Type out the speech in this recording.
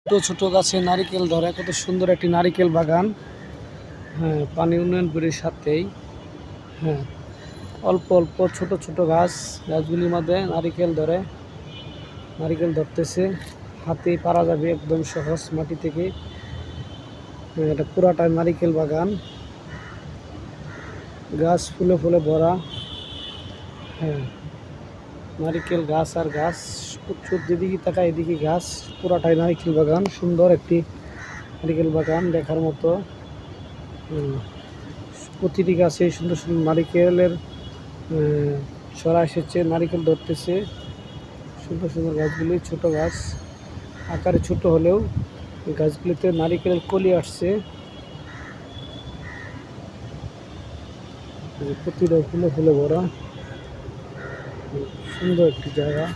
ছোট ছোট গাছে নারিকেল ধরে, কত সুন্দর একটি নারিকেল বাগান। হ্যাঁ, পানি উন্নয়ন বোর্ডের সাথেই। হ্যাঁ, অল্প অল্প ছোট ছোট গাছ, গাছগুলির মধ্যে নারিকেল ধরে, নারিকেল ধরতেছে। হাতে পারা যাবে, একদম সহজ মাটি থেকে। এটা পুরাটাই নারিকেল বাগান, গাছ ফুলে ফুলে ভরা। হ্যাঁ, নারিকেল গাছ আর গাছ, প্রচুর যেদিকে তাকায় এদিকে গাছ, পুরাটাই নারিকেল বাগান। সুন্দর একটি নারিকেল বাগান দেখার মতো। প্রতিটি গাছে সুন্দর সুন্দর নারিকেলের ছড়া এসেছে, নারিকেল ধরতেছে। সুন্দর সুন্দর গাছগুলি, ছোট গাছ, আকারে ছোট হলেও গাছগুলিতে নারিকেলের কলি আসছে। প্রতিটা ফুলে ফুলে ভরা, সুন্দর একটি জায়গা।